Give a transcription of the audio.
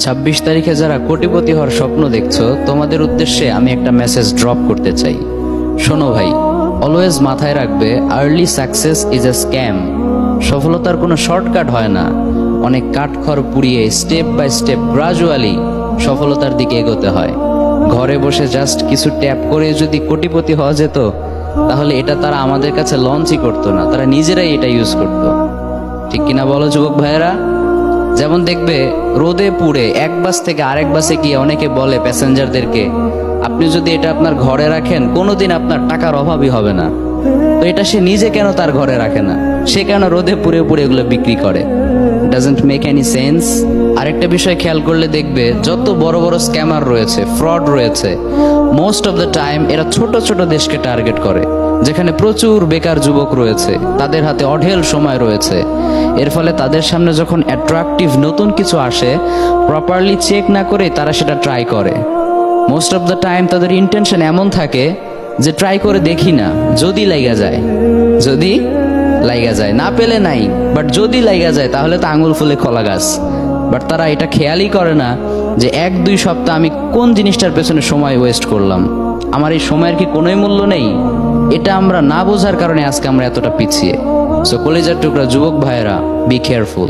26 তারিখে যারা কোটিপতি হওয়ার স্বপ্ন দেখছো, তোমাদের উদ্দেশ্যে আমি একটা মেসেজ ড্রপ করতে চাই। শোনো ভাই, অলওয়েজ মাথায় রাখবে, early success is a scam. সফলতার কোনো শর্টকাট হয় না, অনেক কাঠখড় পুড়িয়ে স্টেপ বাই স্টেপ গ্রাজুয়ালি সফলতার দিকে এগোতে হয়। ঘরে বসে জাস্ট কিছু ট্যাপ করে যদি কোটিপতি হওয়া যেত, তাহলে এটা তারা আমাদের কাছে লঞ্চই করতো না, তারা নিজেরাই এটা ইউজ করতো। ঠিক কিনা বলো যুবক ভাইয়েরা? যেমন দেখবে, রোদে পুড়ে এক বাস থেকে আরেক বাসে গিয়ে অনেকে বলে প্যাসেঞ্জারদেরকে, আপনি যদি এটা আপনার ঘরে রাখেন কোনোদিন আপনার টাকার অভাবই হবে না। তো এটা সে নিজে কেন তার ঘরে রাখে না? সে কেন রোদে পুড়ে পুড়ে এগুলো বিক্রি করে? Doesn't make any sense. আরেকটা বিষয় খেয়াল করলে দেখবে, যত বড় বড় স্ক্যামার রয়েছে, ফ্রড রয়েছে, মোস্ট অফ দ্য টাইম এরা ছোট ছোট দেশকে টার্গেট করে, যেখানে প্রচুর বেকার যুবক রয়েছে, তাদের হাতে অঢেল সময় রয়েছে। এর ফলে তাদের সামনে যখন অ্যাট্রাকটিভ নতুন কিছু আসে, প্রপারলি চেক না করে তারা সেটা ট্রাই করে। মোস্ট অফ দ্য টাইম তাদের ইন্টেনশন এমন থাকে যে ট্রাই করে দেখি না, যদি লাইগা যায়, যদি লাইগা যায়, না পেলে নাই, বাট যদি লাইগা যায় তাহলে তো আঙুল ফুলে কলা গাছ। বাট তারা এটা খেয়ালই করে না যে 1-2 সপ্তাহ আমি কোন জিনিসটার পেছনে সময় ওয়েস্ট করলাম, আমার এই সময়ের কি কোনোই মূল্য নেই। এটা আমরা না বোঝার কারণে আজকে আমরা এতটা পিছিয়ে। সো কলেজের টুকরা যুবক ভাইয়েরা, বি কেয়ারফুল।